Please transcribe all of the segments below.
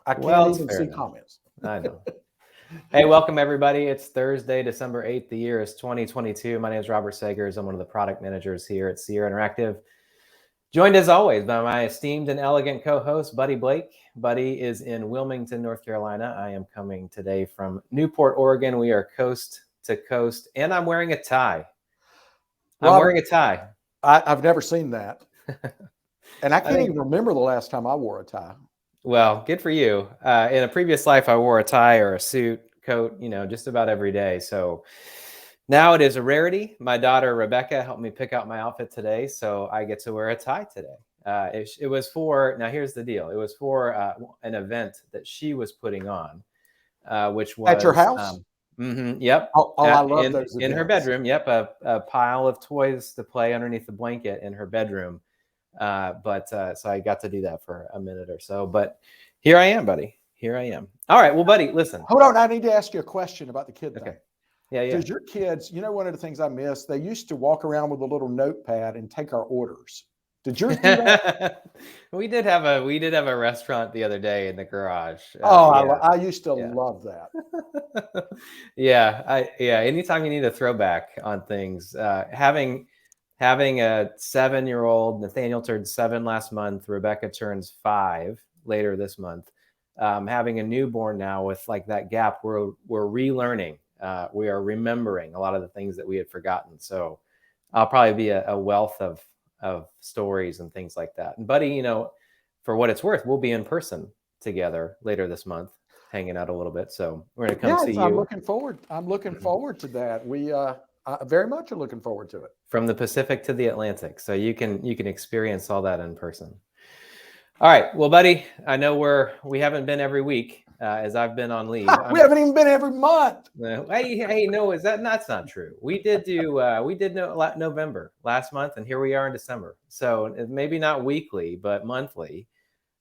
I can't even see comments. I know. Hey, welcome everybody. It's Thursday, December 8th. The year is 2022. My name is Robert Sagers. I'm one of the product managers here at Sierra Interactive. Joined as always by my esteemed and elegant co-host, Buddy Blake. Buddy is in Wilmington, North Carolina. I am coming today from Newport, Oregon. We are coast to coast, and I'm wearing a tie. I'm wearing a tie. I've never seen that. And I can't even remember the last time I wore a tie. Well, good for you. In a previous life, I wore a tie or a suit, coat, just about every day. So now it is a rarity. My daughter, Rebecca, helped me pick out my outfit today. So I get to wear a tie today. It was for, now here's the deal. It was for an event that she was putting on, which was at your house. Yep. I love those in her bedroom. Yep. A pile of toys to play underneath the blanket in her bedroom. So I got to do that for a minute or so, but here I am, buddy. Here I am. All right. Well, buddy, listen. Hold on. I need to ask you a question about the kid thing. Okay. Yeah. Does your kids, one of the things I miss, they used to walk around with a little notepad and take our orders. Did yours do that? We did have a restaurant the other day in the garage. I used to love that. Anytime you need a throwback on things, having a 7-year-old, Nathaniel turned 7 last month. Rebecca turns 5 later this month. Having a newborn now with like that gap, we're relearning. We are remembering a lot of the things that we had forgotten. So I'll probably be a wealth of stories and things like that. And buddy, for what it's worth, we'll be in person together later this month, hanging out a little bit. So we're going to come see you. I'm looking forward to that. We very much are looking forward to it. From the Pacific to the Atlantic. So you can experience all that in person. All right. Well, buddy, I know we haven't been every week as I've been on leave. We haven't even been every month. Hey, no, that's not true. We did November last month, and here we are in December. So maybe not weekly, but monthly.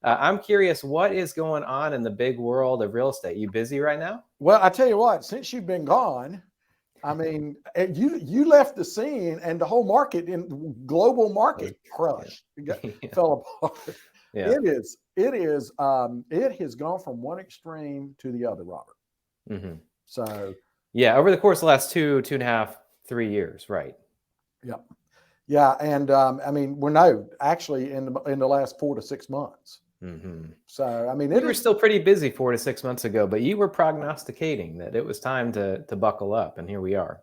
I'm curious, what is going on in the big world of real estate? You busy right now? Well, I tell you what, since you've been gone, I mean, you left the scene and the whole global market crushed, fell apart. Yeah. It has gone from one extreme to the other, Robert. Mm-hmm. So yeah, over the course of the last 2.5, 3 years, right? Yep. Yeah, and I mean, we're actually in the last 4 to 6 months. Mm-hmm. So I mean, we were still pretty busy 4 to 6 months ago, but you were prognosticating that it was time to buckle up, and here we are.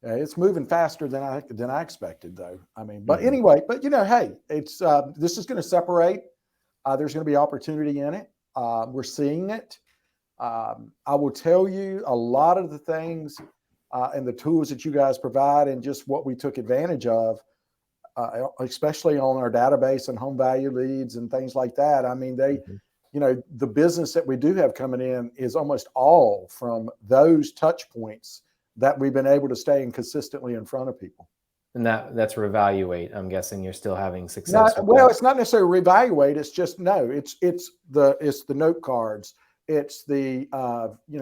It's moving faster than I expected, though. I mean, but anyway, hey, it's this is going to separate. There's going to be opportunity in it. We're seeing it. I will tell you a lot of the things and the tools that you guys provide and just what we took advantage of, especially on our database and home value leads and things like that. I mean, the business that we do have coming in is almost all from those touch points that we've been able to stay consistently in front of people. And that's reevaluate. I'm guessing you're still having success. It's not necessarily reevaluate. It's just it's the note cards. It's the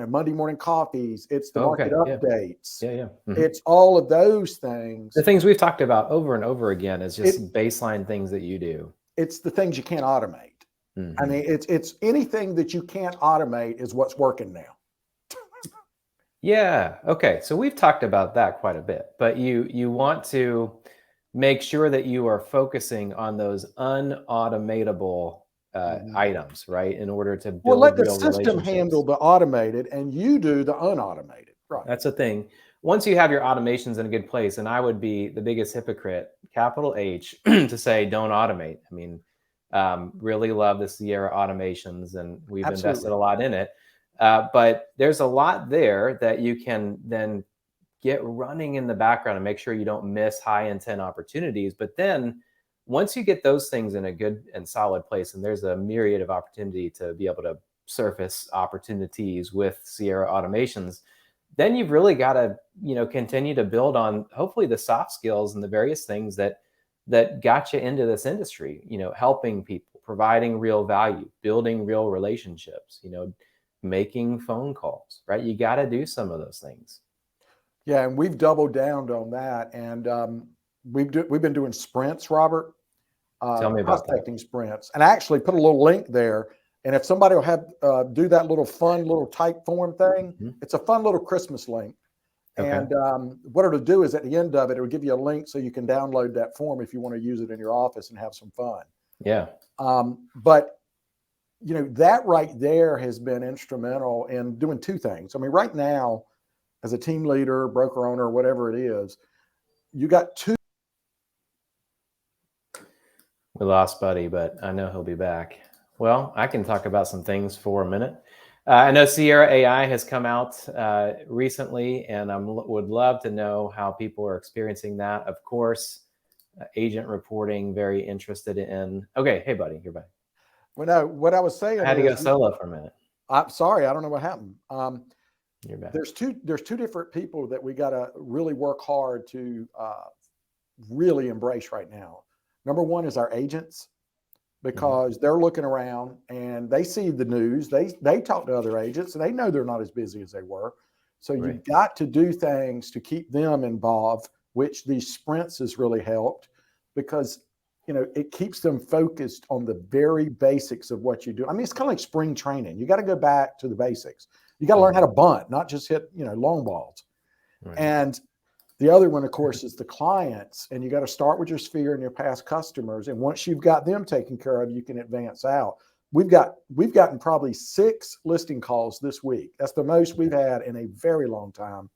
Monday morning coffees. It's the market updates. Yeah. Mm-hmm. It's all of those things. The things we've talked about over and over again is just baseline things that you do. It's the things you can't automate. Mm-hmm. I mean, it's anything that you can't automate is what's working now. Yeah. Okay. So we've talked about that quite a bit, but you want to make sure that you are focusing on those unautomatable items, right? In order to build let the system handle the automated and you do the unautomated. Right. That's the thing. Once you have your automations in a good place, and I would be the biggest hypocrite, capital H, to say don't automate. I mean, really love the Sierra automations, and we've invested a lot in it. But there's a lot there that you can then get running in the background and make sure you don't miss high intent opportunities. But then once you get those things in a good and solid place, and there's a myriad of opportunity to be able to surface opportunities with Sierra automations, then you've really got to, continue to build on hopefully the soft skills and the various things that got you into this industry, helping people, providing real value, building real relationships, making phone calls, right? You got to do some of those things. Yeah. And we've doubled down on that. And we've been doing sprints, Robert. Tell me about prospecting sprints. And I actually put a little link there And if somebody will have do that little fun little type form thing, it's a fun little Christmas link. Okay. And what it'll do is at the end of it, it'll give you a link so you can download that form if you want to use it in your office and have some fun. Yeah. But you know, that right there has been instrumental in doing two things. I mean, right now, as a team leader, broker owner, whatever it is, you got two. We lost Buddy, but I know he'll be back. Well, I can talk about some things for a minute. I know Sierra AI has come out recently, and I would love to know how people are experiencing that. Of course, agent reporting, very interested in. Okay, hey, buddy, you're back. Well, no, what I was saying I had to go is, solo for a minute. I'm sorry, I don't know what happened. You're back. There's two different people that we got to really work hard to really embrace right now. Number one is our agents, because they're looking around and they see the news. They talk to other agents and they know they're not as busy as they were. So you've got to do things to keep them involved, which these sprints has really helped, because you know, it keeps them focused on the very basics of what you do. I mean, it's kind of like spring training. You got to go back to the basics. You got to learn how to bunt, not just hit, you know, long balls. And the other one, of course, is the clients. And you got to start with your sphere and your past customers. And once you've got them taken care of, you can advance out. We've gotten probably 6 listing calls this week. That's the most we've had in a very long time.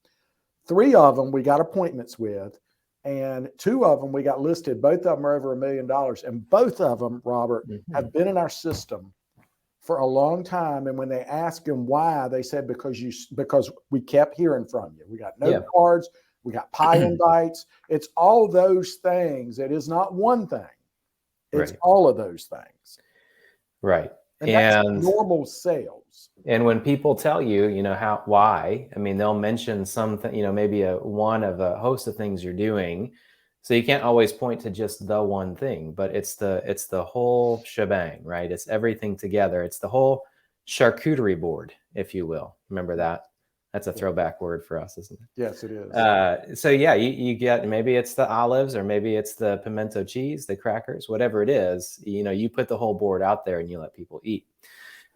3 of them we got appointments with, and 2 of them we got listed. Both of them are over $1 million. And both of them, Robert, have been in our system for a long time. And when they asked them why, they said, because we kept hearing from you. We got note cards. We got pie invites. It's all those things. It is not one thing. It's all of those things. Right. And that's normal sales. And when people tell you, you know, why, I mean, they'll mention something, you know, maybe one of a host of things you're doing. So you can't always point to just the one thing, but it's the whole shebang, right? It's everything together. It's the whole charcuterie board, if you will. Remember that? That's a throwback word for us, isn't it? Yes, it is. So yeah, you get, maybe it's the olives, or maybe it's the pimento cheese, the crackers, whatever it is, you know, you put the whole board out there and you let people eat.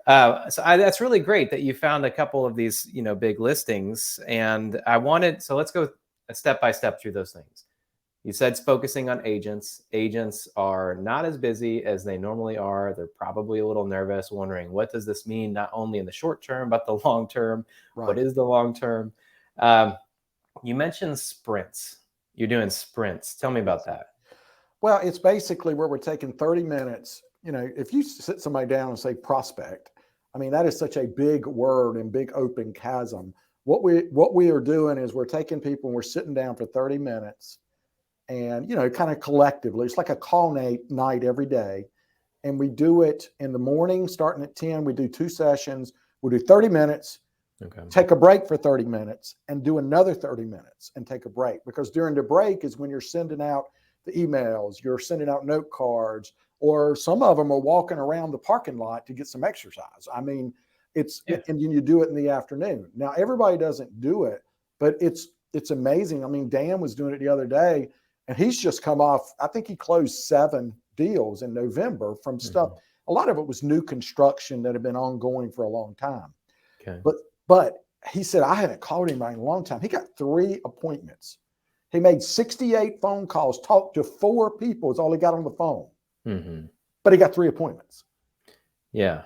That's really great that you found a couple of these, you know, big listings. And so let's go step by step through those things. You said it's focusing on agents. Agents are not as busy as they normally are. They're probably a little nervous, wondering, what does this mean, not only in the short term, but the long term? What is the long term? You mentioned sprints. You're doing sprints. Tell me about that. Well, it's basically where we're taking 30 minutes. You know, if you sit somebody down and say prospect, I mean, that is such a big word and big open chasm. What we are doing is we're taking people and we're sitting down for 30 minutes. And, you know, kind of collectively, it's like a call night every day. And we do it in the morning, starting at 10. We do 2 sessions. We'll do 30 minutes, take a break for 30 minutes, and do another 30 minutes and take a break. Because during the break is when you're sending out the emails, you're sending out note cards, or some of them are walking around the parking lot to get some exercise. I mean, and you do it in the afternoon. Now, everybody doesn't do it, but it's amazing. I mean, Dan was doing it the other day. And he's just come off, I think he closed 7 deals in November from stuff. A lot of it was new construction that had been ongoing for a long time. But he said, I haven't called anybody in a long time. He got 3 appointments. He made 68 phone calls, talked to 4 people. Is all he got on the phone. But he got 3 appointments. Yeah.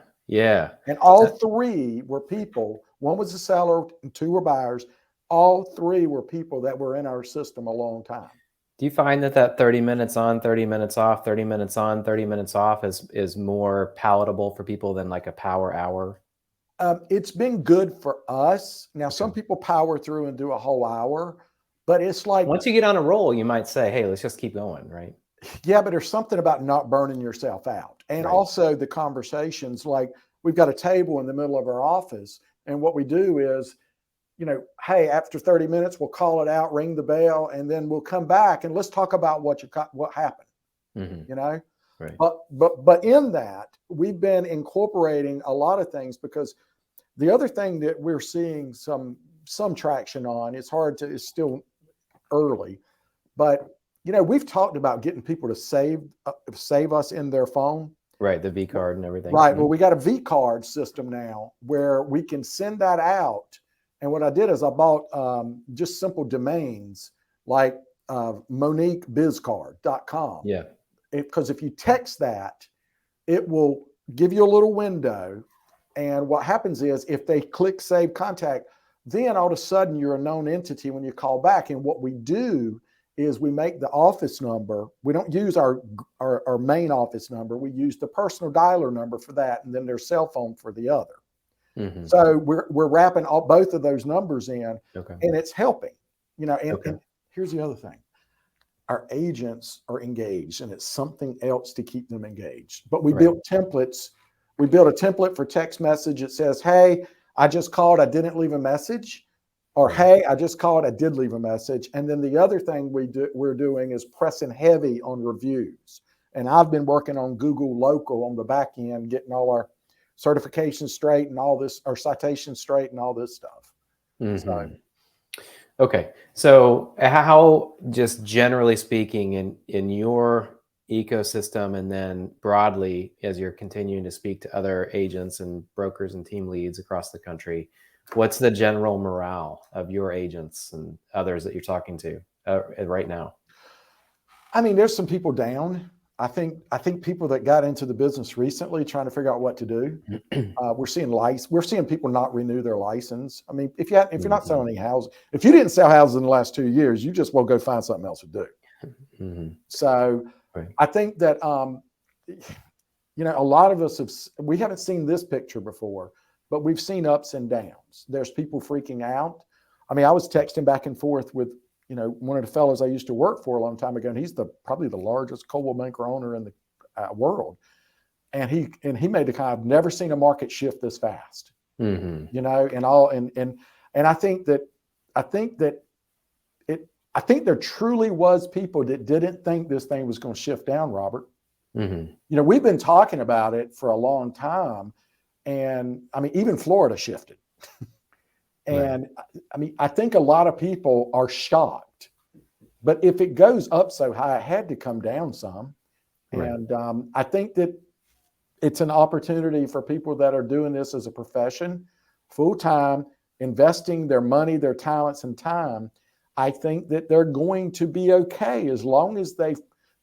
And all 3 were people. 1 was a seller and 2 were buyers. All 3 were people that were in our system a long time. Do you find that 30 minutes on, 30 minutes off, 30 minutes on, 30 minutes off is more palatable for people than like a power hour? It's been good for us. Now, some people power through and do a whole hour, but it's like, once you get on a roll, you might say, hey, let's just keep going, right? Yeah, but there's something about not burning yourself out. And also the conversations, like we've got a table in the middle of our office. And what we do is, you know, hey, after 30 minutes, we'll call it out, ring the bell, and then we'll come back and let's talk about what happened, you know? But in that, we've been incorporating a lot of things, because the other thing that we're seeing some traction on, it's still early, but, you know, we've talked about getting people to save us in their phone. Right. The V card and everything. Right. Well, we got a V card system now where we can send that out. And what I did is I bought just simple domains like MoniqueBizCard.com. Yeah. Because if you text that, it will give you a little window. And what happens is if they click save contact, then all of a sudden you're a known entity when you call back. And what we do is we make the office number. We don't use our main office number. We use the personal dialer number for that, and then their cell phone for the other. Mm-hmm. So we're wrapping both of those numbers in, Okay. and it's helping. You know, and, Okay. and here's the other thing: our agents are engaged, and it's something else to keep them engaged. But we built templates. We built a template for text message. It says, "Hey, I just called. I didn't leave a message." Or, hey, I just called, I did leave a message. And then the other thing we're doing is pressing heavy on reviews. And I've been working on Google Local on the back end, getting all our certifications straight and all this, our citations straight and all this stuff. Mm-hmm. So, okay. So how, just generally speaking, in your ecosystem, and then broadly, as you're continuing to speak to other agents and brokers and team leads across the country, what's the general morale of your agents and others that you're talking to right now? I mean, there's some people down. I think people that got into the business recently trying to figure out what to do. We're seeing people not renew their license. I mean, if you're not selling any houses, if you didn't sell houses in the last 2 years, you just will go find something else to do. Mm-hmm. So I think that a lot of us we haven't seen this picture before, but we've seen ups and downs. There's people freaking out. I mean, I was texting back and forth with, one of the fellows I used to work for a long time ago, and he's probably the largest Coldwell Banker owner in the world. And he made the comment, I've never seen a market shift this fast. Mm-hmm. And I think there truly was people that didn't think this thing was going to shift down, Robert. Mm-hmm. We've been talking about it for a long time. And I mean, even Florida shifted. And I mean, I think a lot of people are shocked, but if it goes up so high, it had to come down some. And I think that it's an opportunity for people that are doing this as a profession, full time, investing their money, their talents and time. I think that they're going to be okay as long as they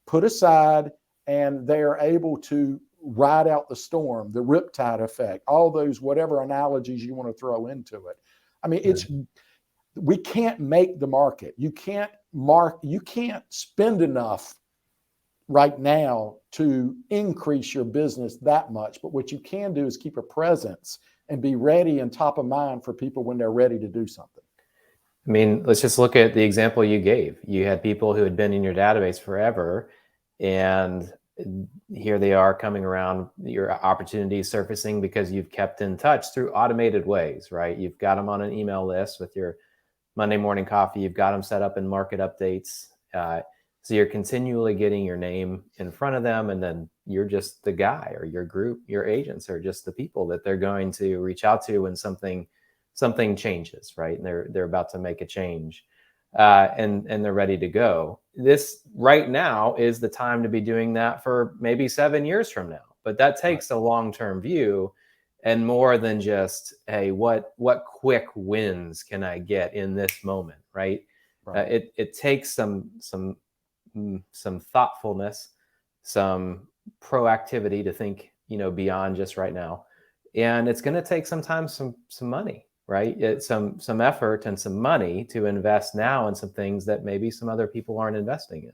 put aside and they are able to ride out the storm, the riptide effect, all those, whatever analogies you want to throw into it. I mean, we can't make the market. You can't spend enough right now to increase your business that much. But what you can do is keep a presence and be ready and top of mind for people when they're ready to do something. I mean, let's just look at the example you gave. You had people who had been in your database forever, and here they are coming around, your opportunities surfacing because you've kept in touch through automated ways, right? You've got them on an email list with your Monday morning coffee. You've got them set up in market updates. So you're continually getting your name in front of them, and then you're just the guy, or your group, your agents are just the people that they're going to reach out to when something changes, right? And they're about to make a change. And they're ready to go. This right now is the time to be doing that for maybe 7 years from now, but that takes a long-term view and more than just, hey, what quick wins can I get in this moment, right? It takes some thoughtfulness, some proactivity to think, beyond just right now, and it's going to take sometimes some money. Right? It's some effort and some money to invest now in some things that maybe some other people aren't investing in.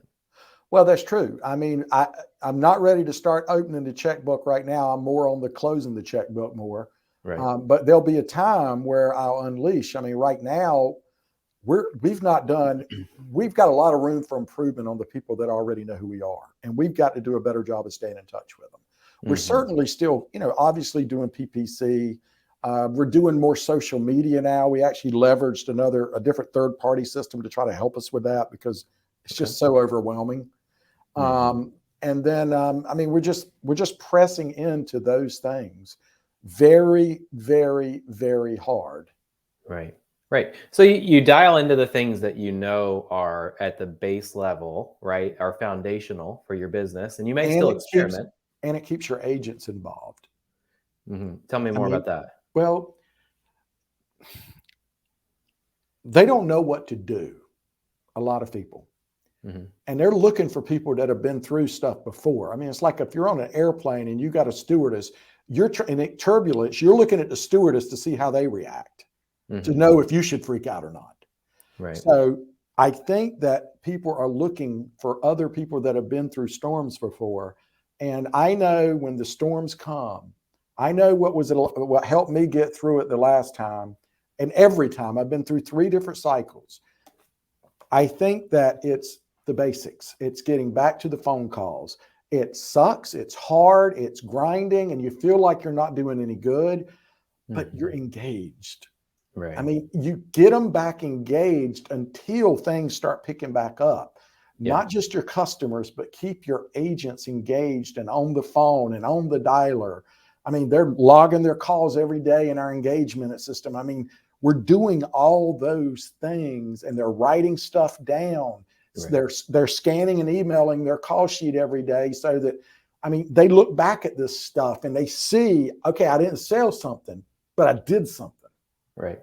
Well, that's true. I mean, I'm not ready to start opening the checkbook right now. I'm more on the closing the checkbook more. Right. But there'll be a time where I'll unleash. I mean, right now we've got a lot of room for improvement on the people that already know who we are. And we've got to do a better job of staying in touch with them. We're certainly still, obviously doing PPC. We're doing more social media now. We actually leveraged a different third-party system to try to help us with that because it's just so overwhelming. And then, I mean, we're just pressing into those things very, very, very hard. Right. So you dial into the things that are at the base level, right? Are foundational for your business, and you may still experiment. and it keeps your agents involved. Tell me more about that. Well, they don't know what to do, a lot of people. And they're looking for people that have been through stuff before. I mean, it's like if you're on an airplane and you got a stewardess, you're in turbulence, you're looking at the stewardess to see how they react, to know if you should freak out or not. Right. So I think that people are looking for other people that have been through storms before. And I know when the storms come, I know what helped me get through it the last time. And every time I've been through 3 different cycles. I think that it's the basics. It's getting back to the phone calls. It sucks. It's hard. It's grinding and you feel like you're not doing any good, but you're engaged. Right. I mean, you get them back engaged until things start picking back up. Not just your customers, but keep your agents engaged and on the phone and on the dialer. I mean, they're logging their calls every day in our engagement system. I mean, we're doing all those things and they're writing stuff down. Right. They're scanning and emailing their call sheet every day so that, I mean, they look back at this stuff and they see, okay, I didn't sell something, but I did something. Right.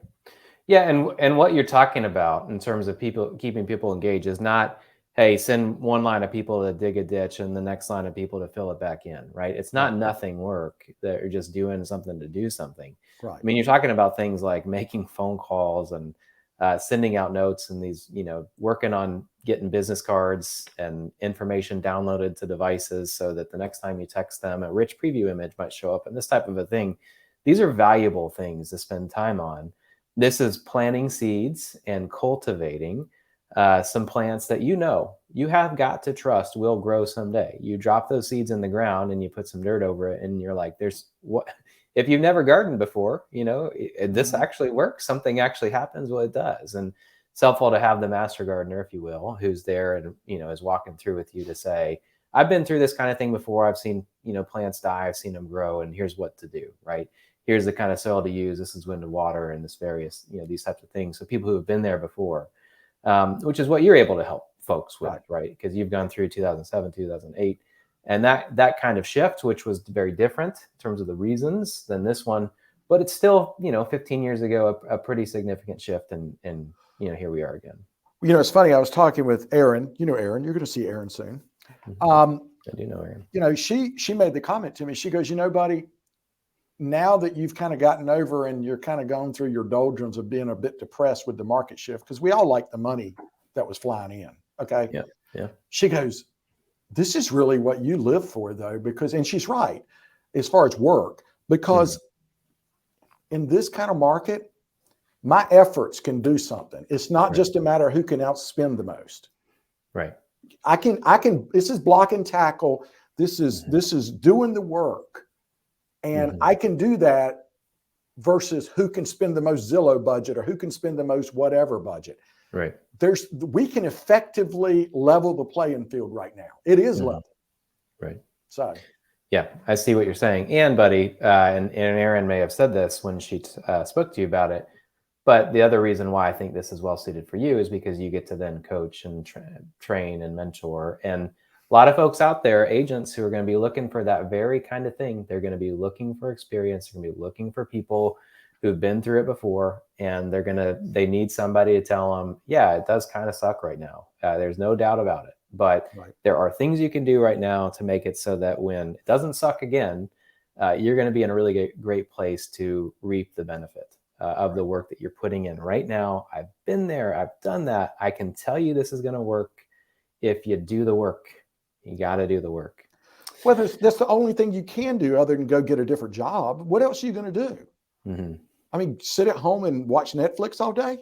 Yeah. And what you're talking about in terms of keeping people engaged is not, hey, send one line of people to dig a ditch and the next line of people to fill it back in, right? It's not nothing work that you're just doing something to do something. Right. I mean, you're talking about things like making phone calls and sending out notes and these, working on getting business cards and information downloaded to devices so that the next time you text them, a rich preview image might show up and this type of a thing. These are valuable things to spend time on. This is planting seeds and cultivating some plants that you have got to trust will grow someday. You drop those seeds in the ground and you put some dirt over it and you're like, if you've never gardened before, this actually works. Something actually happens. Well, it does. And it's helpful to have the master gardener, if you will, who's there and, is walking through with you to say, I've been through this kind of thing before. I've seen, plants die. I've seen them grow and here's what to do, right? Here's the kind of soil to use. This is when to water and this various, these types of things. So people who have been there before, which is what you're able to help folks with, right? Because you've gone through 2007, 2008, and that kind of shift, which was very different in terms of the reasons than this one, but it's still, 15 years ago, a pretty significant shift, and here we are again. It's funny. I was talking with Erin. Erin. You're going to see Erin soon. I do know Erin. She made the comment to me. She goes, buddy, now that you've kind of gotten over and you're kind of gone through your doldrums of being a bit depressed with the market shift, because we all like the money that was flying in. Okay. Yeah. She goes, this is really what you live for though, and she's right as far as work, because in this kind of market, my efforts can do something. It's not just a matter of who can outspend the most. Right. I can, this is block and tackle. This is doing the work. And I can do that versus who can spend the most Zillow budget or who can spend the most whatever budget. Right. We can effectively level the playing field right now. It is level. Right. So. Yeah, I see what you're saying. And buddy, and Erin may have said this when she spoke to you about it, but the other reason why I think this is well suited for you is because you get to then coach and train and mentor. And a lot of folks out there, agents who are going to be looking for that very kind of thing. They're going to be looking for experience. They're going to be looking for people who've been through it before, and they need somebody to tell them, yeah, it does kind of suck right now. There's no doubt about it, but there are things you can do right now to make it so that when it doesn't suck again, you're going to be in a really great place to reap the benefit of the work that you're putting in right now. I've been there. I've done that. I can tell you this is going to work if you do the work. You got to do the work. Well, that's the only thing you can do other than go get a different job. What else are you going to do? I mean, sit at home and watch Netflix all day?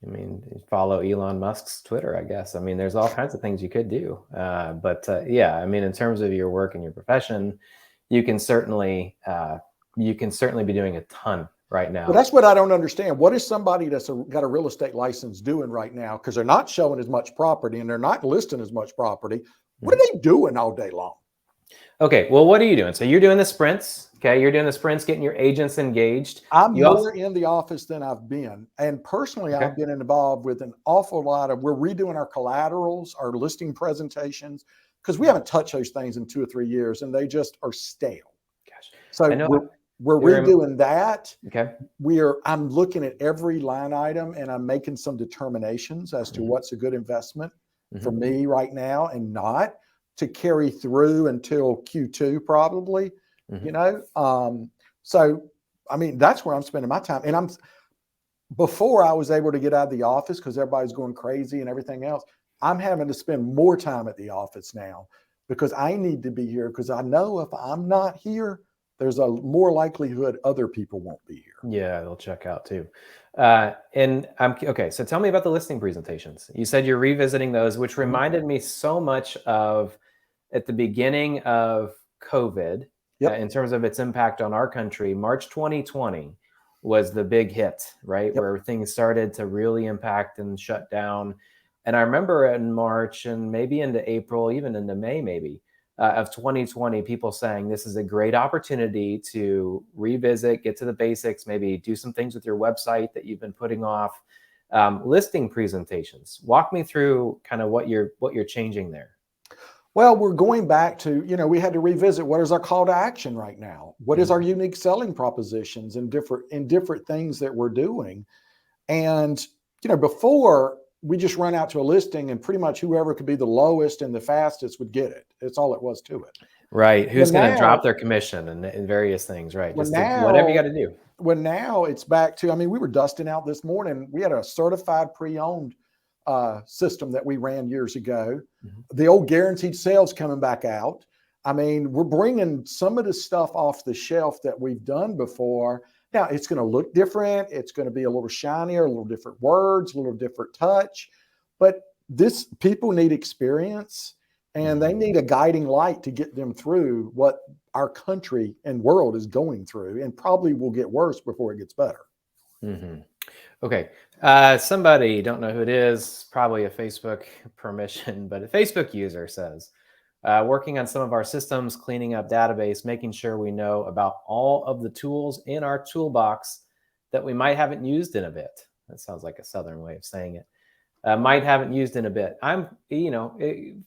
I mean, follow Elon Musk's Twitter, I guess. I mean, there's all kinds of things you could do. But yeah, I mean, in terms of your work and your profession, you can certainly be doing a ton right now. Well, that's what I don't understand. What is somebody that's got a real estate license doing right now? Because they're not showing as much property and they're not listing as much property. What are they doing all day long? Okay, well, what are you doing? So you're doing the sprints. Okay, you're doing the sprints, getting your agents engaged. I'm more in the office than I've been. And personally, I've been involved with an awful lot we're redoing our collaterals, our listing presentations. because we haven't touched those things in 2 or 3 years, and they just are stale. Gosh, So I know. we're redoing that. Okay. I'm looking at every line item, and I'm making some determinations as to what's a good investment for me right now and not to carry through until Q2 probably, you know? So, I mean, that's where I'm spending my time. And before I was able to get out of the office because everybody's going crazy and everything else, I'm having to spend more time at the office now because I need to be here because I know if I'm not here, there's a more likelihood other people won't be here. Yeah, they'll check out too. And okay. So tell me about the listing presentations. You said you're revisiting those, which reminded me so much of at the beginning of COVID in terms of its impact on our country. March 2020 was the big hit, right? Where things started to really impact and shut down. And I remember in March and maybe into April, even into May, maybe of 2020, people saying this is a great opportunity to revisit, get to the basics, maybe do some things with your website that you've been putting off. Listing presentations. Walk me through kind of what you're changing there. Well, we're going back to, we had to revisit what is our call to action right now? What is our unique selling propositions and different things that we're doing? And, before we just run out to a listing and pretty much whoever could be the lowest and the fastest would get it. It's all it was to it. Right. Who's going to drop their commission and various things, right? Just whatever you got to do. Well, now it's back to, we were dusting out this morning. We had a certified pre-owned system that we ran years ago. The old guaranteed sales coming back out. We're bringing some of the stuff off the shelf that we've done before. Now it's going to look different. It's going to be a little shinier, a little different words, a little different touch, but people need experience and they need a guiding light to get them through what our country and world is going through, and probably will get worse before it gets better. Okay. Somebody, don't know who it is, probably a Facebook permission, but a Facebook user says, working on some of our systems, cleaning up database, making sure we know about all of the tools in our toolbox that we might haven't used in a bit. That sounds like a Southern way of saying it. Might haven't used in a bit.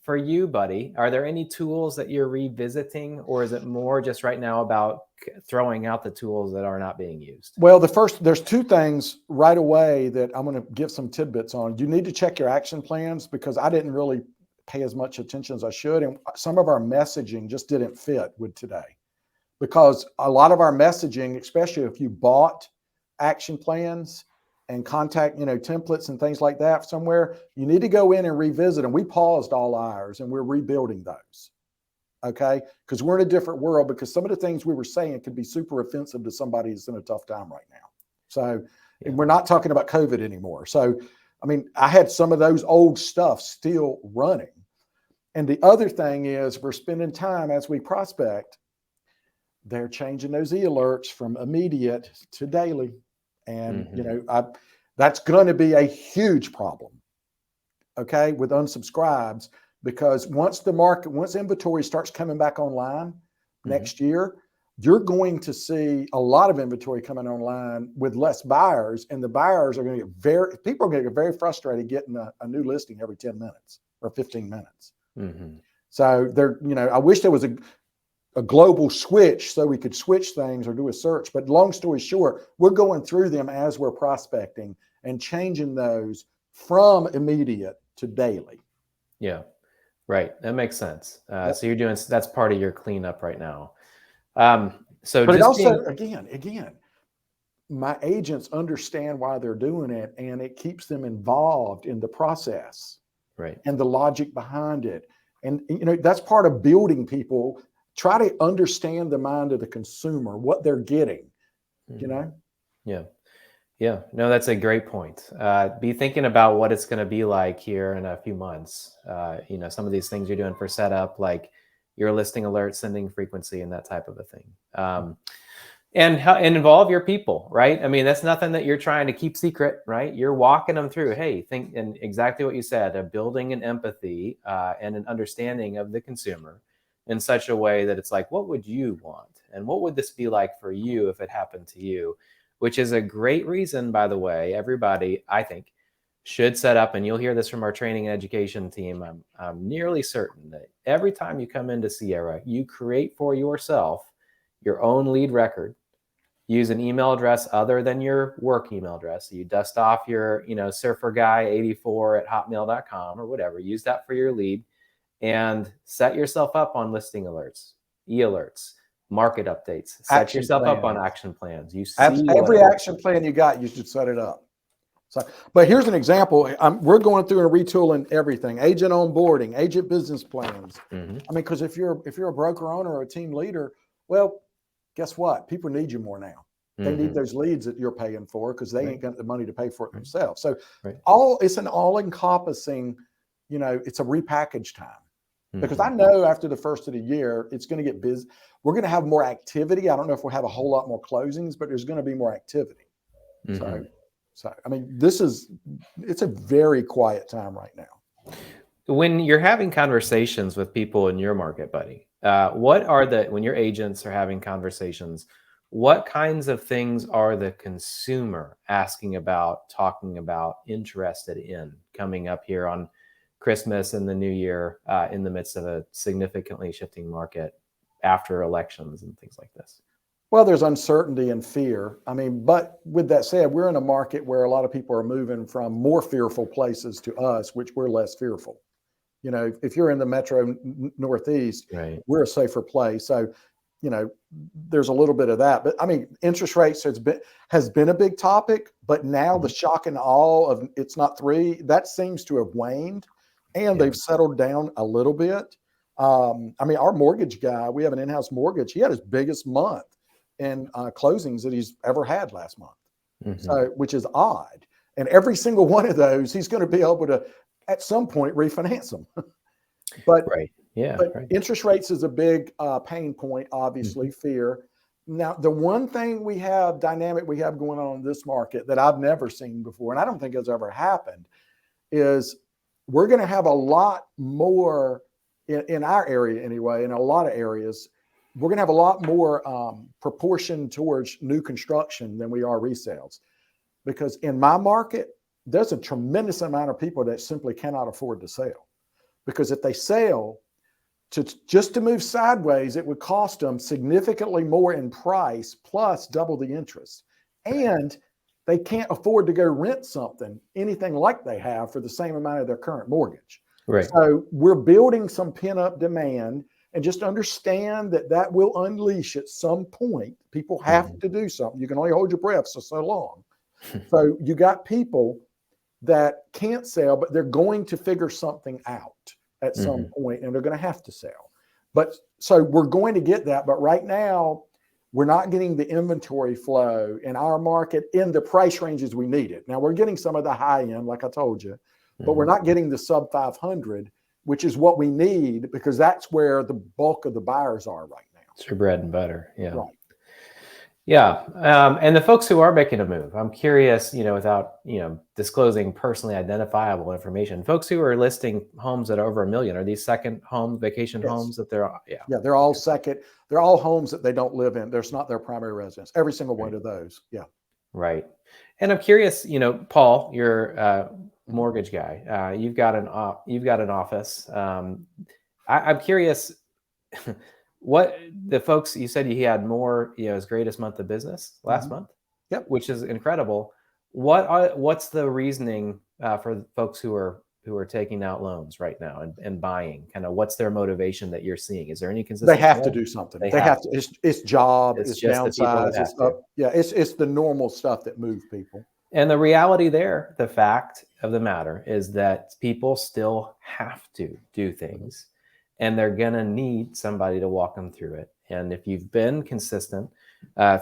For you, buddy, are there any tools that you're revisiting, or is it more just right now about throwing out the tools that are not being used? Well, there's two things right away that I'm going to give some tidbits on. You need to check your action plans because I didn't really pay as much attention as I should. And some of our messaging just didn't fit with today because a lot of our messaging, especially if you bought action plans and contact, templates and things like that somewhere, you need to go in and revisit. And we paused all ours and we're rebuilding those. Okay. Because we're in a different world, because some of the things we were saying could be super offensive to somebody who's in a tough time right now. So we're not talking about COVID anymore. So, I had some of those old stuff still running. And the other thing is we're spending time as we prospect, they're changing those e-alerts from immediate to daily. And, that's going to be a huge problem, okay, with unsubscribes, because once inventory starts coming back online next year, you're going to see a lot of inventory coming online with less buyers, and the buyers are going to people are going to get very frustrated getting a new listing every 10 minutes or 15 minutes. So I wish there was a global switch so we could switch things or do a search. But long story short, we're going through them as we're prospecting and changing those from immediate to daily. Yeah, right. That makes sense. So you're doing, that's part of your cleanup right now. But it also, again, my agents understand why they're doing it, and it keeps them involved in the process, right, and the logic behind it. And, that's part of building people. Try to understand the mind of the consumer, what they're getting, Yeah. No, that's a great point. Be thinking about what it's going to be like here in a few months. Some of these things you're doing for setup, like your listing alert, sending frequency, and that type of a thing. And involve your people, right? That's nothing that you're trying to keep secret, right? You're walking them through, hey, think, and exactly what you said, building an empathy and an understanding of the consumer in such a way that it's like, what would you want? And what would this be like for you if it happened to you? Which is a great reason, by the way, everybody, I think, should set up, and you'll hear this from our training and education team. I'm nearly certain that every time you come into Sierra, you create for yourself your own lead record. Use an email address other than your work email address. So you dust off your, surferguy84@hotmail.com or whatever. Use that for your lead, and set yourself up on listing alerts, e-alerts, market updates. Set Action yourself up on plans. action plans. You see Every action plan you got, you should set it up. So, but here's an example. We're going through and retooling everything: agent onboarding, agent business plans. Mm-hmm. I mean, because if you're a broker owner or a team leader, well, guess what? People need you more now. They need those leads that you're paying for, because they ain't got the money to pay for it themselves. So it's an all-encompassing, it's a repackage time. Because I know after the first of the year, it's going to get busy. We're going to have more activity. I don't know if we'll have a whole lot more closings, but there's going to be more activity. So I mean, it's a very quiet time right now. When you're having conversations with people in your market, buddy, when your agents are having conversations, what kinds of things are the consumer asking about, talking about, interested in coming up here on Christmas and the New Year, in the midst of a significantly shifting market after elections and things like this? Well, there's uncertainty and fear. I mean, but with that said, we're in a market where a lot of people are moving from more fearful places to us, which we're less fearful. If you're in the metro Northeast, we're a safer place. So, there's a little bit of that. But I mean, interest rates has been a big topic, but now the shock and awe of it's not 3, that seems to have waned, and they've settled down a little bit. I mean, our mortgage guy, we have an in-house mortgage. He had his biggest month in closings that he's ever had last month. So, which is odd. And every single one of those, he's going to be able to, at some point, refinance them. But interest rates is a big pain point, obviously, fear. Now, the one thing we have going on in this market that I've never seen before, and I don't think has ever happened, is we're going to have a lot more in our area anyway, in a lot of areas, we're going to have a lot more proportion towards new construction than we are resales. Because in my market, there's a tremendous amount of people that simply cannot afford to sell. Because if they sell, just to move sideways, it would cost them significantly more in price, plus double the interest. And they can't afford to go rent anything like they have for the same amount of their current mortgage. So we're building some pent-up demand, and just understand that will unleash at some point. People have to do something. You can only hold your breath so long. So you got people that can't sell, but they're going to figure something out at some point, and they're going to have to sell. But so we're going to get that. But right now, we're not getting the inventory flow in our market in the price ranges we need it. Now, we're getting some of the high end, like I told you, but we're not getting the sub 500, which is what we need, because that's where the bulk of the buyers are right now. It's your bread and butter. And the folks who are making a move, I'm curious, without, disclosing personally identifiable information, folks who are listing homes that are over $1 million, are these second home vacation homes that they're, they're all second. They're all homes that they don't live in. There's not their primary residence. Every single one of those. Right. And I'm curious, Paul, you're a mortgage guy. You've got an office. I'm curious. What the folks, you said he had more, his greatest month of business last month, which is incredible. What's the reasoning for folks who are taking out loans right now and buying? Kind of what's their motivation that you're seeing? Is there any consistency? They have to do something. They have to. It's job. It's downsize. It's the normal stuff that moves people. And the reality there, the fact of the matter is that people still have to do things. And they're going to need somebody to walk them through it. And if you've been consistent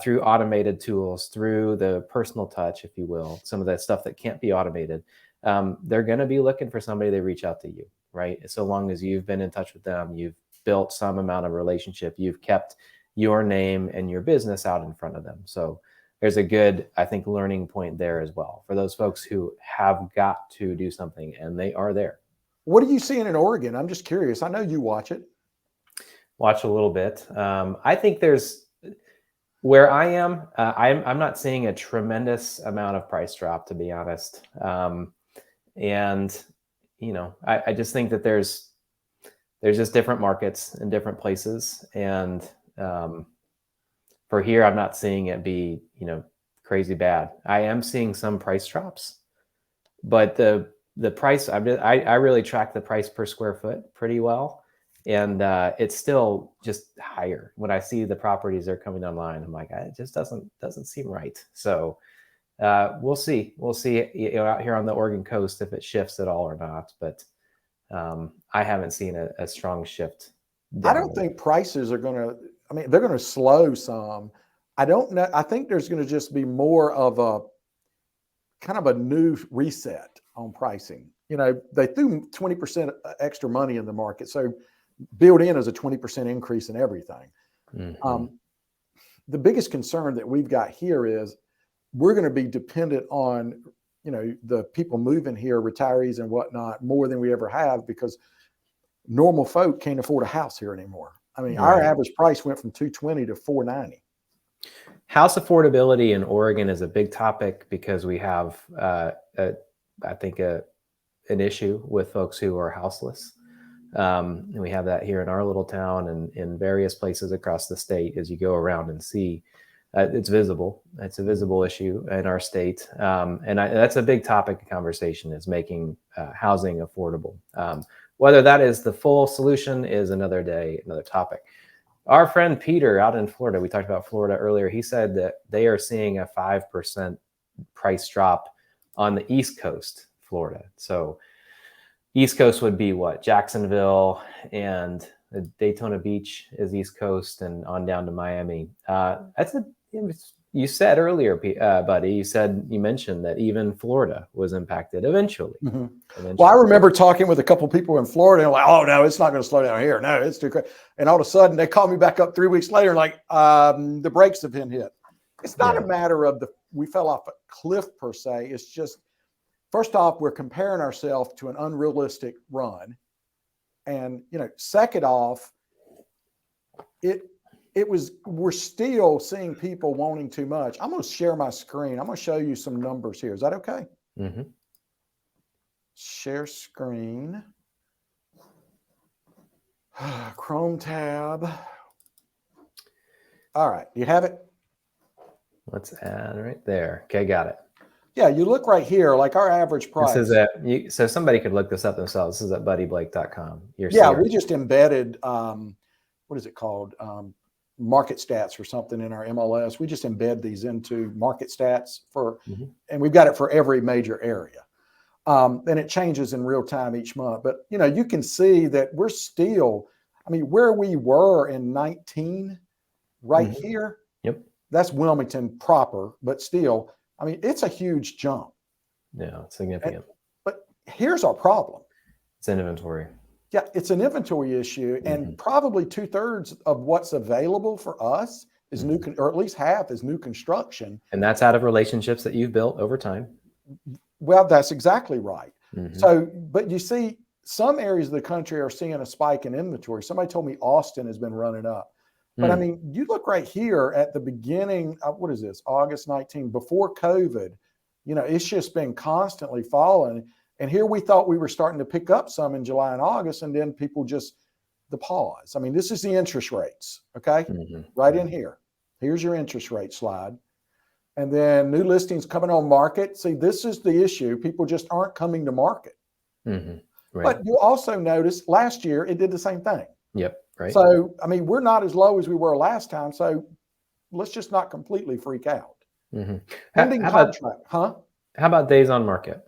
through automated tools, through the personal touch, if you will, some of that stuff that can't be automated, they're going to be looking for somebody to reach out to you, right? So long as you've been in touch with them, you've built some amount of relationship, you've kept your name and your business out in front of them. So there's a good, I think, learning point there as well for those folks who have got to do something, and they are there. What are you seeing in Oregon? I'm just curious. I know you watch it. Watch a little bit. I think there's where I am. I'm not seeing a tremendous amount of price drop, to be honest. And, I just think that there's just different markets in different places. And for here, I'm not seeing it be, crazy bad. I am seeing some price drops, but the price, I really track the price per square foot pretty well. And it's still just higher. When I see the properties that are coming online, I'm like, it just doesn't seem right. So we'll see. We'll see out here on the Oregon coast if it shifts at all or not. But I haven't seen a strong shift I don't downward. think prices are going to, they're going to slow some. I don't know. I think there's going to just be more of a kind of a new reset on pricing. They threw 20% extra money in the market. So built in is a 20% increase in everything. Mm-hmm. The biggest concern that we've got here is we're going to be dependent on, the people moving here, retirees and whatnot, more than we ever have, because normal folk can't afford a house here anymore. Our Right. average price went from $220 to $490. House affordability in Oregon is a big topic because we have, I think, an issue with folks who are houseless. And we have that here in our little town and in various places across the state. As you go around and see, it's visible. It's a visible issue in our state. And that's a big topic of conversation, is making housing affordable. Whether that is the full solution is another day, another topic. Our friend Peter out in Florida, we talked about Florida earlier, he said that they are seeing a 5% price drop on the East Coast, Florida. So East Coast would be what? Jacksonville and Daytona Beach is East Coast, and on down to Miami. You said earlier, buddy, you mentioned that even Florida was impacted eventually. Mm-hmm. Well, I remember talking with a couple of people in Florida and like, oh no, it's not going to slow down here. No, it's too crazy. And all of a sudden they called me back up 3 weeks later, like, the brakes have been hit. It's not a matter of we fell off a cliff per se. It's just, first off, we're comparing ourselves to an unrealistic run. And, second off, we're still seeing people wanting too much. I'm going to share my screen. I'm going to show you some numbers here. Is that okay? Mm-hmm. Share screen. Chrome tab. All right. You have it? Let's add right there. Okay, got it. Yeah, you look right here, like our average price. This is so somebody could look this up themselves. This is at buddyblake.com. We just embedded, what is it called? Market stats or something in our MLS. We just embed these into market stats and we've got it for every major area. And it changes in real time each month. But, you can see that we're still, where we were in 19 right here. Yep. That's Wilmington proper, but still, it's a huge jump. Yeah, it's significant. But here's our problem. It's an inventory. Yeah, it's an inventory issue. And probably 2/3 of what's available for us is new, or at least half is new construction. And that's out of relationships that you've built over time. Well, that's exactly right. So, but you see, some areas of the country are seeing a spike in inventory. Somebody told me Austin has been running up. But you look right here at the beginning of, what is this, August 19, before COVID, it's just been constantly falling. And here we thought we were starting to pick up some in July and August, and then people just, the pause. This is the interest rates, okay? Right in here. Here's your interest rate slide. And then new listings coming on market. See, this is the issue. People just aren't coming to market. Right. But you also notice last year it did the same thing. Yep. Right. So, we're not as low as we were last time. So let's just not completely freak out. Pending contract, huh? How about days on market?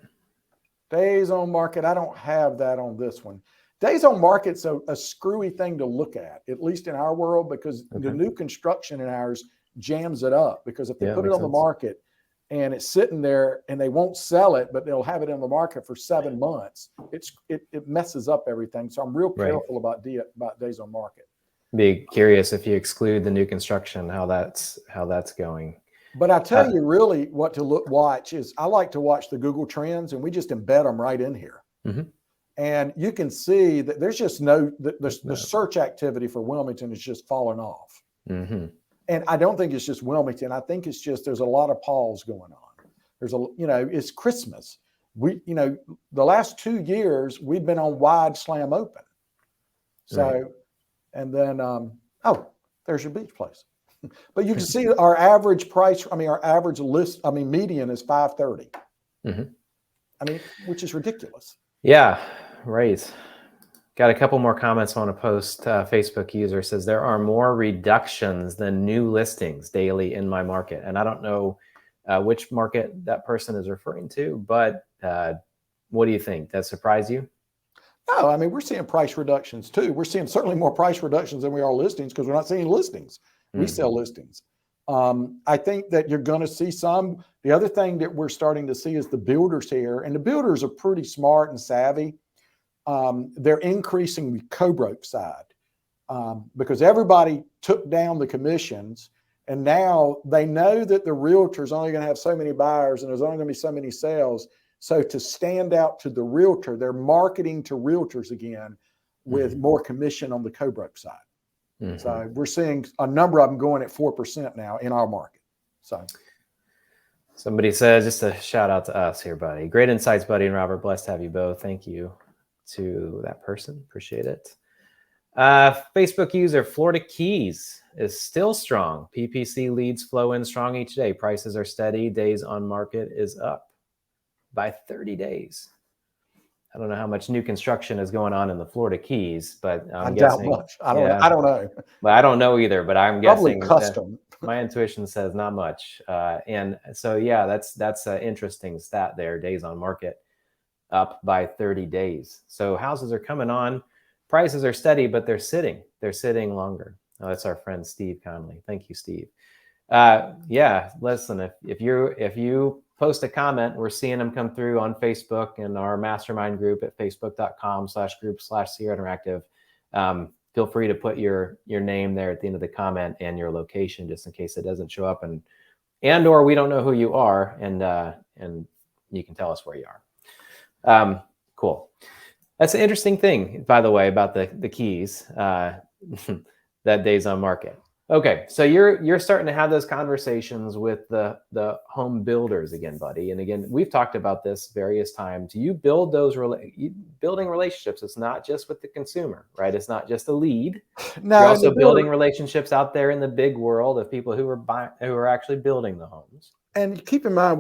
Days on market. I don't have that on this one. Days on market's a screwy thing to look at least in our world, because the new construction in ours jams it up. Because if they put it on the market and it's sitting there and they won't sell it, but they'll have it in the market for 7 months, it messes up everything. So I'm real careful about days on market. Be curious if you exclude the new construction, how that's going. But I tell you really what to watch is, I like to watch the Google Trends, and we just embed them right in here. And you can see that there's just the search activity for Wilmington is just falling off. And I don't think it's just Wilmington. I think it's just, there's a lot of pause going on. There's it's Christmas. the last 2 years we've been on wide slam open. So, Right. and then, there's your beach place. But you can see our average price, our average median is 530. Which is ridiculous. Yeah, right. Got a couple more comments I want to post. Facebook user says there are more reductions than new listings daily in my market. And I don't know which market that person is referring to, but what do you think? That surprise you? No, we're seeing price reductions too. We're seeing certainly more price reductions than we are listings because we're not seeing listings. We sell listings. I think that you're going to see some. The other thing that we're starting to see is the builders here, and the builders are pretty smart and savvy. They're increasing the co-broke side because everybody took down the commissions, and now they know that the realtor's only going to have so many buyers and there's only going to be so many sales. So to stand out to the realtor, they're marketing to realtors again with more commission on the co-broke side. So we're seeing a number of them going at 4% now in our market. So somebody says, just a shout out to us here, buddy. Great insights, buddy and Robert. Blessed to have you both. Thank you to that person. Appreciate it. Facebook user, Florida Keys is still strong. PPC leads flow in strong each day. Prices are steady. Days on market is up by 30 days. I don't know how much new construction is going on in the Florida Keys, but I'm guessing. Doubt much. I don't know. But I don't know either, but I'm Probably guessing custom. My intuition says not much. And so, yeah, that's an interesting stat there. Days on market up by 30 days. So houses are coming on. Prices are steady, but they're sitting. They're sitting longer. Oh, that's our friend Steve Conley. Thank you, Steve. Yeah, listen, if you post a comment, we're seeing them come through on Facebook and our mastermind group at facebook.com/group/Sierra Interactive. Feel free to put your name there at the end of the comment and your location, just in case it doesn't show up, and or we don't know who you are, and you can tell us where you are. Cool. That's an interesting thing, by the way, about the keys, that days on market. Okay, so you're starting to have those conversations with the home builders again, buddy. And again, we've talked about this various times. You build those building relationships. It's not just with the consumer, right? It's not just a lead. No, you're also building relationships out there in the big world of people who are actually building the homes. And keep in mind,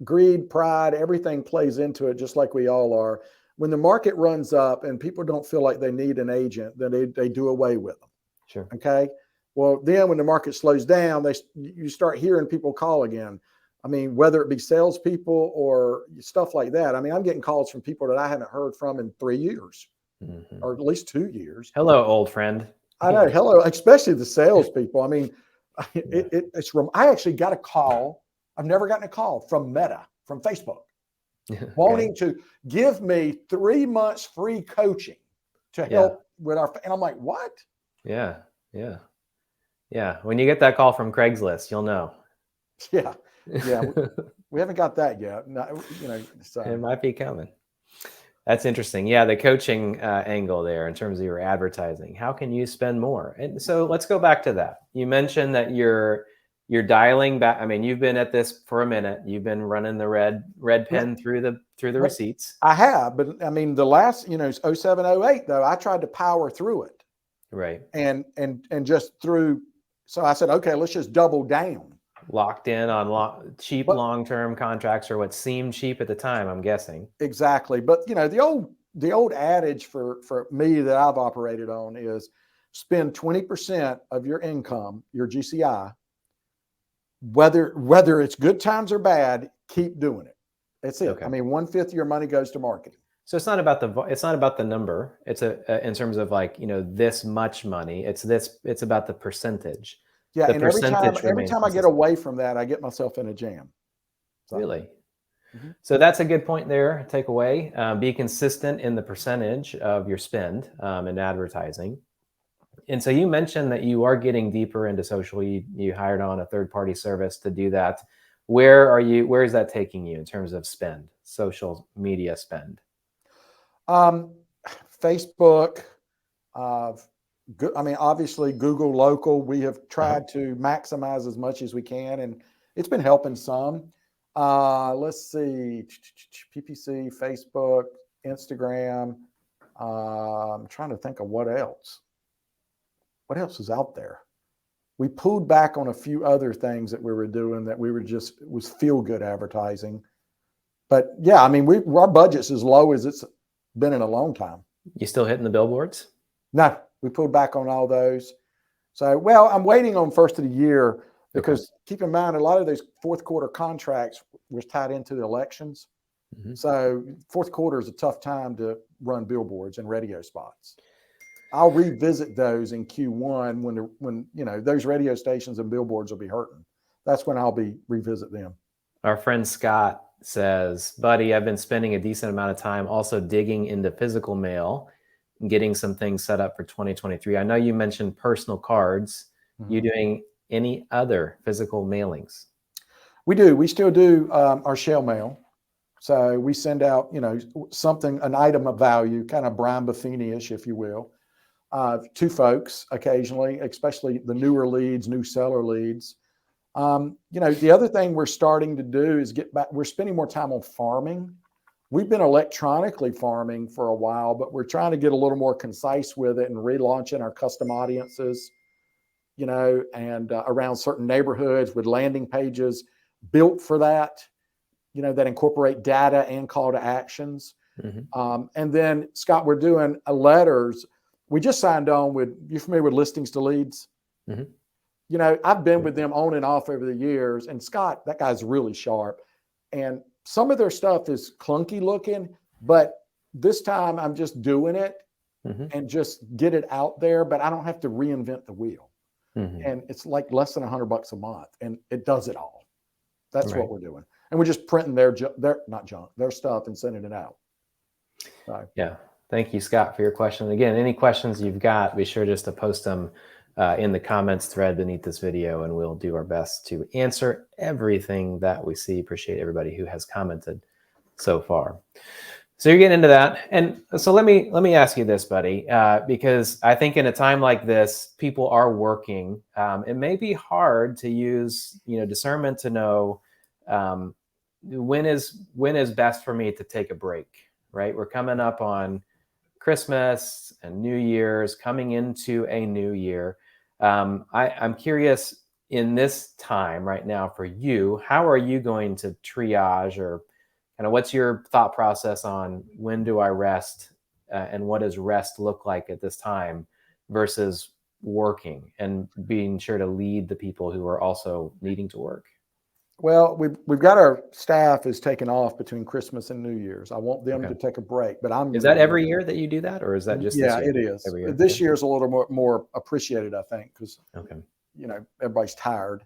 greed, pride, everything plays into it, just like we all are. When the market runs up and people don't feel like they need an agent, then they do away with them. Sure. Okay. Well, then when the market slows down, you start hearing people call again. Whether it be salespeople or stuff like that. I'm getting calls from people that I haven't heard from in 3 years, or at least 2 years. Hello, old friend. I know. Hello, especially the salespeople. I actually got a call. I've never gotten a call from Meta, from Facebook, wanting to give me 3 months free coaching to help with and I'm like, what? Yeah. When you get that call from Craigslist, you'll know. Yeah. We haven't got that yet. No, so. It might be coming. That's interesting. Yeah, the coaching angle there in terms of your advertising. How can you spend more? And so let's go back to that. You mentioned that you're dialing back. you've been at this for a minute. You've been running the red pen through the receipts. I have, but the last 07, 08 though, I tried to power through it. Right. And just through. So I said, okay, let's just double down. Locked in on cheap long-term contracts, or what seemed cheap at the time, I'm guessing. Exactly. But the old adage for me that I've operated on is spend 20% of your income, your GCI, whether it's good times or bad, keep doing it. That's it. Okay. 1/5 of your money goes to marketing. So it's not about the number. It's in terms of this much money. It's about the percentage. Yeah, the and percentage every time I get away from that, I get myself in a jam. So. Really? Mm-hmm. So that's a good point there. Take away. Be consistent in the percentage of your spend in advertising. And so you mentioned that you are getting deeper into social. You hired on a third-party service to do that. Where is that taking you in terms of spend, social media spend? Facebook, obviously Google local, we have tried to maximize as much as we can, and it's been helping some. Let's see, PPC, Facebook, Instagram. I'm trying to think of what else. What else is out there? We pulled back on a few other things that we were doing that we were just was feel good advertising. But yeah, I mean, our budget's as low as it's been in a long time. You still hitting the billboards? No, we pulled back on all those. So, well, I'm waiting on first of the year because keep in mind, a lot of those fourth quarter contracts was tied into the elections. Mm-hmm. So fourth quarter is a tough time to run billboards and radio spots. I'll revisit those in Q1 when you know those radio stations and billboards will be hurting. That's when I'll revisit them. Our friend Scott says, buddy, I've been spending a decent amount of time also digging into physical mail and getting some things set up for 2023. I know you mentioned personal cards. Mm-hmm. You doing any other physical mailings? We do. We still do our shell mail. So we send out, you know, an item of value, kind of Brian Buffini-ish, if you will, to folks occasionally, especially the newer leads, new seller leads. You know, the other thing we're starting to do is get back. We're spending more time on farming. We've been electronically farming for a while, but we're trying to get a little more concise with it and relaunching our custom audiences, you know, and around certain neighborhoods with landing pages built for that, you know, that incorporate data and call to actions. Mm-hmm. And then, Scott, we're doing letters. We just signed on with, you familiar with Listings to Leads? Mm-hmm. You know, I've been with them on and off over the years. And Scott, that guy's really sharp. And some of their stuff is clunky looking, but this time I'm just doing it and just get it out there, but I don't have to reinvent the wheel. Mm-hmm. And it's like less than $100 a month and it does it all. That's what we're doing. And we're just printing their stuff and sending it out. So. Yeah. Thank you, Scott, for your question. Again, any questions you've got, be sure just to post them in the comments thread beneath this video, and we'll do our best to answer everything that we see. Appreciate everybody who has commented so far. So you're getting into that. And so let me ask you this, buddy, because I think in a time like this, people are working. It may be hard to use, you know, discernment to know when is best for me to take a break, right? We're coming up on Christmas and New Year's, coming into a new year. I'm curious, in this time right now for you, how are you going to triage, or kind of what's your thought process on when do I rest and what does rest look like at this time versus working and being sure to lead the people who are also needing to work? Well, we've got our staff is taking off between Christmas and New Year's. I want them to take a break, but Is that every year that you do that, or is that just this year? It is. Every year? This year's a little more appreciated, I think, because you know everybody's tired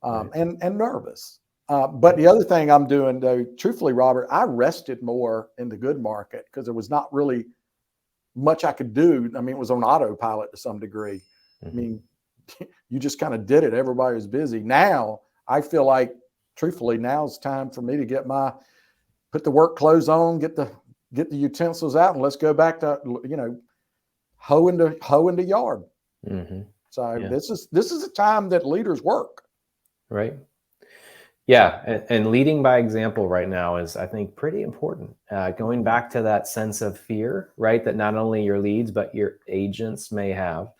and nervous. But the other thing I'm doing, though, truthfully, Robert, I rested more in the good market because there was not really much I could do. I mean, it was on autopilot to some degree. Mm-hmm. I mean, you just kind of did it. Everybody was busy. Now I feel like, truthfully, now's time for me to put the work clothes on, get the utensils out, and let's go back to, you know, hoe in the yard. Mm-hmm. So this is a time that leaders work. Right. Yeah. And leading by example right now is, I think, pretty important. Going back to that sense of fear, right? That not only your leads, but your agents may have.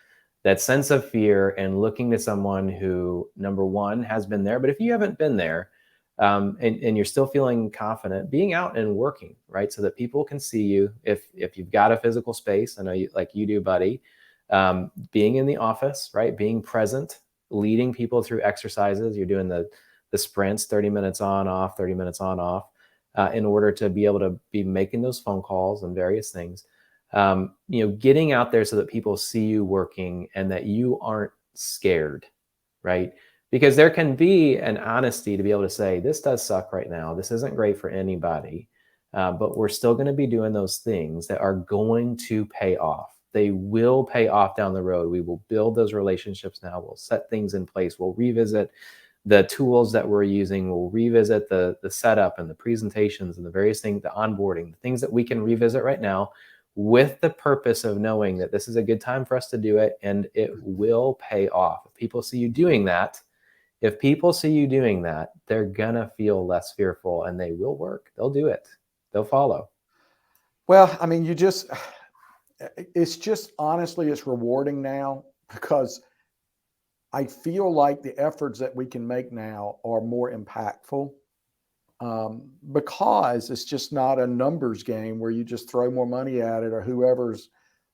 That sense of fear, and looking to someone who, number one, has been there. But if you haven't been there and you're still feeling confident, being out and working, right? So that people can see you. If you've got a physical space, I know like you do, buddy, being in the office, right? Being present, leading people through exercises. You're doing the sprints, 30 minutes on, off, 30 minutes on, off, in order to be able to be making those phone calls and various things. You know, getting out there so that people see you working and that you aren't scared, right? Because there can be an honesty to be able to say, this does suck right now. This isn't great for anybody, but we're still going to be doing those things that are going to pay off. They will pay off down the road. We will build those relationships now. We'll set things in place. We'll revisit the tools that we're using. We'll revisit the setup and the presentations and the various things, the onboarding, the things that we can revisit right now, with the purpose of knowing that this is a good time for us to do it and it will pay off. If people see you doing that, If people see you doing that, they're gonna feel less fearful and they will work. They'll do it. They'll follow. Well, I mean, it's just honestly, it's rewarding now because I feel like the efforts that we can make now are more impactful, because it's just not a numbers game where you just throw more money at it or whoever's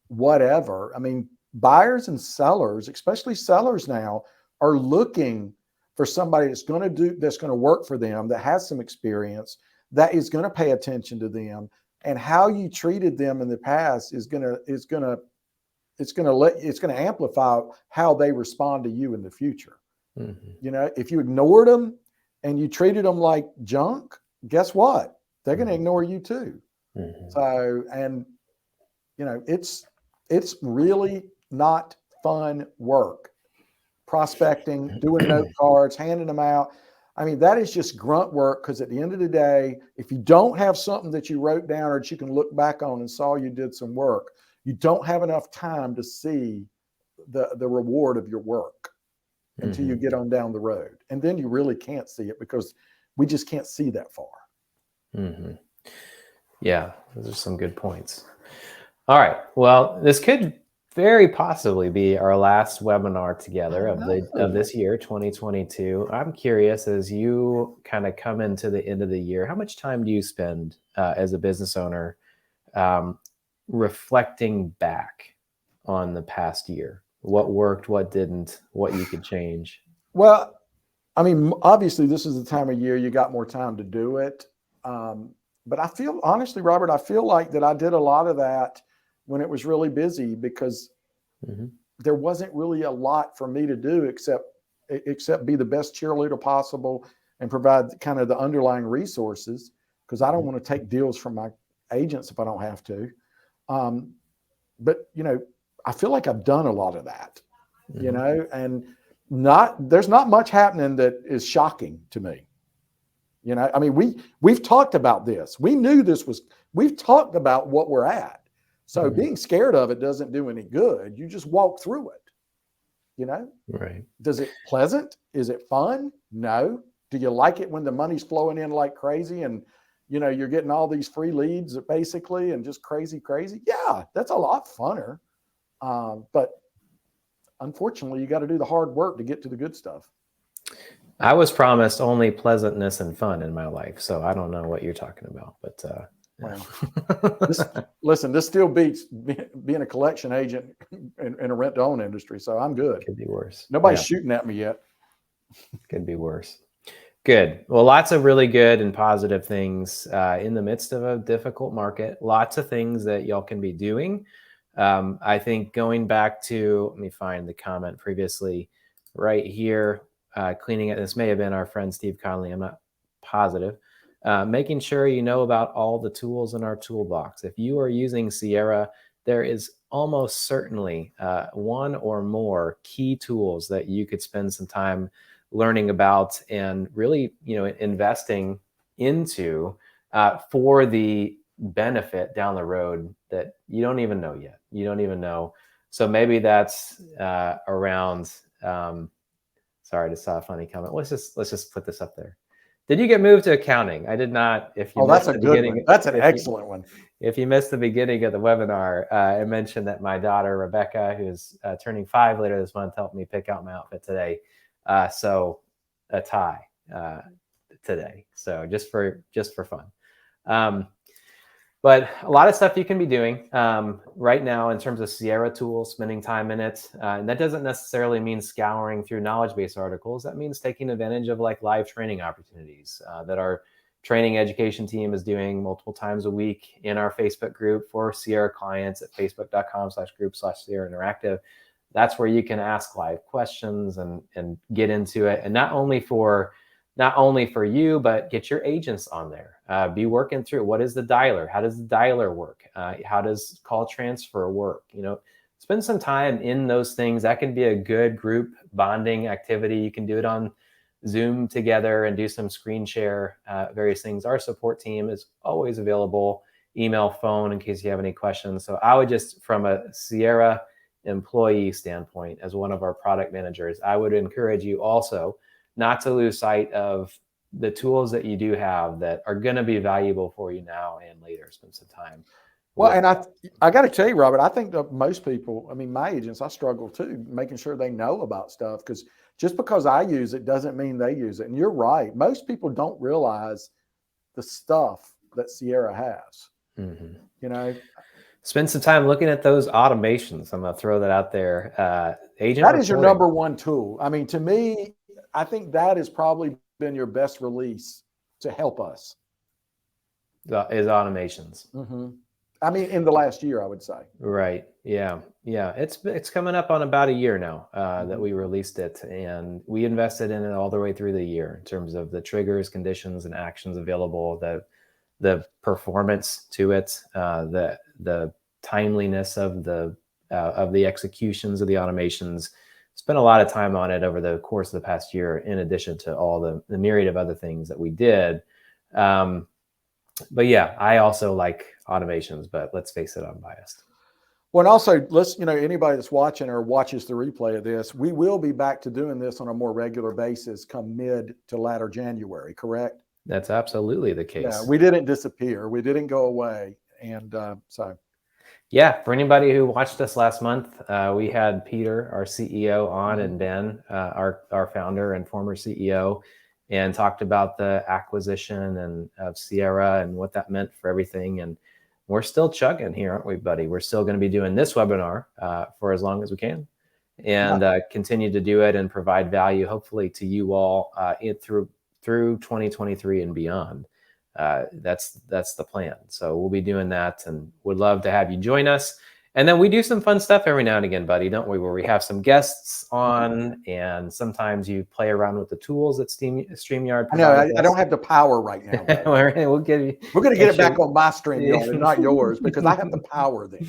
whatever. I mean, buyers and sellers, especially sellers now, are looking for somebody that's going to work for them, that has some experience, that is going to pay attention to them, and how you treated them in the past is going to amplify how they respond to you in the future. Mm-hmm. You know, if you ignored them and you treated them like junk, guess what? They're going to ignore you too. Mm-hmm. So, and you know, it's really not fun work. Prospecting, doing note cards, handing them out. I mean, that is just grunt work, because at the end of the day, if you don't have something that you wrote down or that you can look back on and saw you did some work, you don't have enough time to see the reward of your work until you get on down the road. And then you really can't see it, because we just can't see that far. Mm-hmm. Yeah, those are some good points. All right. Well, this could very possibly be our last webinar together of this year, 2022. I'm curious, as you kind of come into the end of the year, how much time do you spend as a business owner reflecting back on the past year? What worked, what didn't, what you could change? Well, I mean, obviously this is the time of year you got more time to do it. But I feel, honestly, Robert, I feel like that I did a lot of that when it was really busy, because there wasn't really a lot for me to do except be the best cheerleader possible and provide kind of the underlying resources, because I don't want to take deals from my agents if I don't have to. But, you know, I feel like I've done a lot of that, you know, and there's not much happening that is shocking to me. You know, I mean, we've talked about this. We knew we've talked about what we're at. So being scared of it doesn't do any good. You just walk through it, you know? Right. Does it pleasant? Is it fun? No. Do you like it when the money's flowing in like crazy and, you know, you're getting all these free leads basically and just crazy? Yeah, that's a lot funner. But unfortunately, you got to do the hard work to get to the good stuff. I was promised only pleasantness and fun in my life, so I don't know what you're talking about, but well, listen, this still beats being a collection agent in a rent-to-own industry, so I'm good. Could be worse. Nobody's shooting at me yet. Could be worse. Good. Well, lots of really good and positive things in the midst of a difficult market. Lots of things that y'all can be doing. I think going back to, let me find the comment previously right here, cleaning it. This may have been our friend Steve Conley. I'm not positive. Making sure you know about all the tools in our toolbox. If you are using Sierra, there is almost certainly one or more key tools that you could spend some time learning about and really, you know, investing into for the benefit down the road that you don't even know yet. You don't even know. So maybe that's around. Sorry, I just saw a funny comment. Let's just put this up there. Did you get moved to accounting? I did not. If you that's a good one. That's an excellent one. If you missed the beginning of the webinar, I mentioned that my daughter Rebecca, who's turning 5 later this month, helped me pick out my outfit today. So a tie today. So just for fun. But a lot of stuff you can be doing right now in terms of Sierra tools, spending time in it. And that doesn't necessarily mean scouring through knowledge base articles. That means taking advantage of like live training opportunities that our training education team is doing multiple times a week in our Facebook group for Sierra clients at facebook.com/group/Sierra Interactive. That's where you can ask live questions and get into it. And not only for you, but get your agents on there. Be working through what is the dialer? How does the dialer work? How does call transfer work? You know, spend some time in those things. That can be a good group bonding activity. You can do it on Zoom together and do some screen share, various things. Our support team is always available, email, phone, in case you have any questions. So I would just, from a Sierra employee standpoint, as one of our product managers, I would encourage you also not to lose sight of the tools that you do have that are going to be valuable for you now and later. Spend some time. Well, and I got to tell you, Robert, I think that most people, I mean, my agents, I struggle too, making sure they know about stuff, because just because I use it doesn't mean they use it. And you're right. Most people don't realize the stuff that Sierra has, you know. Spend some time looking at those automations. I'm going to throw that out there. Agent That is your reporting. number one tool. I mean, to me, I think that has probably been your best release to help us. Is automations. I mean, in the last year, I would say. Right. Yeah. Yeah. It's coming up on about a year now that we released it, and we invested in it all the way through the year in terms of the triggers, conditions, and actions available, the performance to it, the timeliness of the executions of the automations. Spent a lot of time on it over the course of the past year, in addition to all the myriad of other things that we did. But yeah, I also like automations, but let's face it, I'm biased. Well, and also, anybody that's watching or watches the replay of this, we will be back to doing this on a more regular basis come mid to latter January, correct? That's absolutely the case. Yeah, we didn't disappear. We didn't go away. And so. Yeah, for anybody who watched us last month, we had Peter, our CEO, on, and Ben, our founder and former CEO, and talked about the acquisition of Sierra and what that meant for everything. And we're still chugging here, aren't we, buddy? We're still going to be doing this webinar for as long as we can, and continue to do it and provide value, hopefully, to you all through 2023 and beyond. That's the plan. So we'll be doing that, and would love to have you join us. And then we do some fun stuff every now and again, buddy, don't we? Where we have some guests on, and sometimes you play around with the tools that StreamYard provides. I don't have the power right now. We're going to get it back on my StreamYard and not yours, because I have the power then.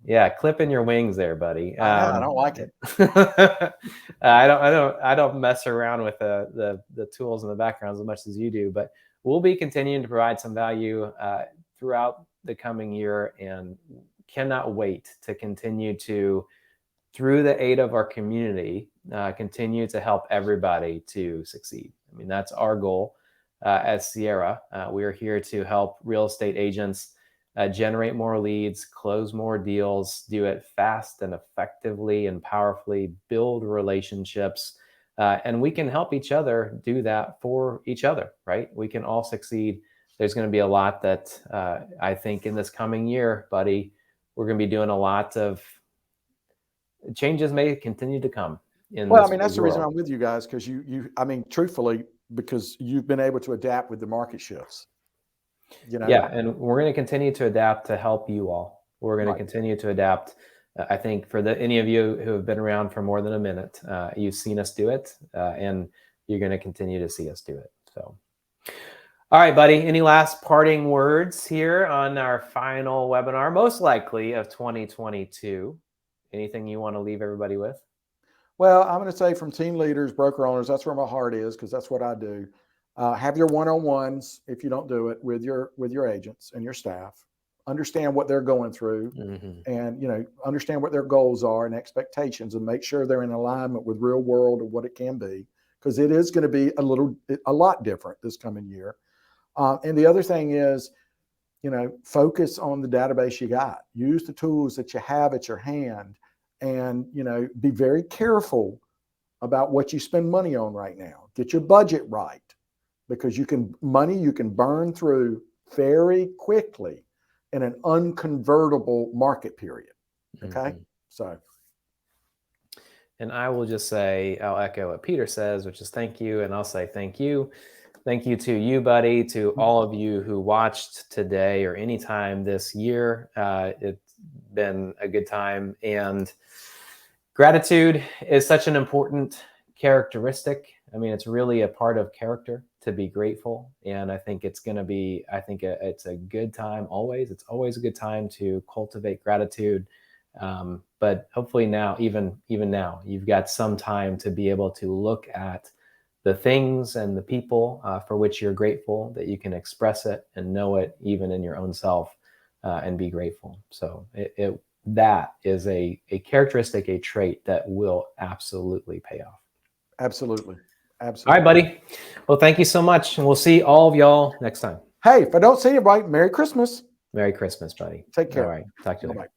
Yeah. Clipping your wings there, buddy. I don't like it. I don't mess around with the tools in the background as much as you do, but we'll be continuing to provide some value throughout the coming year, and cannot wait to continue to, through the aid of our community, continue to help everybody to succeed. I mean, that's our goal as Sierra. We are here to help real estate agents generate more leads, close more deals, do it fast and effectively and powerfully, build relationships, and we can help each other do that for each other, right? We can all succeed. There's going to be a lot that I think in this coming year, buddy, we're going to be doing a lot of changes may continue to come. That's the reason I'm with you guys, because I mean, truthfully, because you've been able to adapt with the market shifts. Yeah, and we're going to continue to adapt to help you all. We're going to continue to adapt. I think for any of you who have been around for more than a minute, you've seen us do it, and you're going to continue to see us do it. So, all right, buddy, any last parting words here on our final webinar, most likely of 2022? Anything you want to leave everybody with? Well, I'm going to say, from team leaders, broker owners, that's where my heart is, because that's what I do. Have your one-on-ones, if you don't do it, with your agents and your staff. Understand what they're going through, and understand what their goals are and expectations, and make sure they're in alignment with real world of what it can be, because it is going to be a lot different this coming year. And the other thing is, focus on the database you got. Use the tools that you have at your hand, and be very careful about what you spend money on right now. Get your budget right, because you can burn through very quickly in an unconvertible market period. Okay. So. And I will just say, I'll echo what Peter says, which is thank you. And I'll say thank you. Thank you to you, buddy, to all of you who watched today or anytime this year. It's been a good time. And gratitude is such an important characteristic. I mean, it's really a part of character to be grateful. And I think it's a good time always. It's always a good time to cultivate gratitude. But hopefully now, even now, you've got some time to be able to look at the things and the people for which you're grateful, that you can express it and know it even in your own self, and be grateful. So that is a characteristic, a trait that will absolutely pay off. Absolutely. All Absolutely. right, buddy. Well, thank you so much. And we'll see all of y'all next time. Hey, if I don't see you, right, Merry Christmas. Merry Christmas, buddy. Take care. All right. Talk to you later. Bye-bye.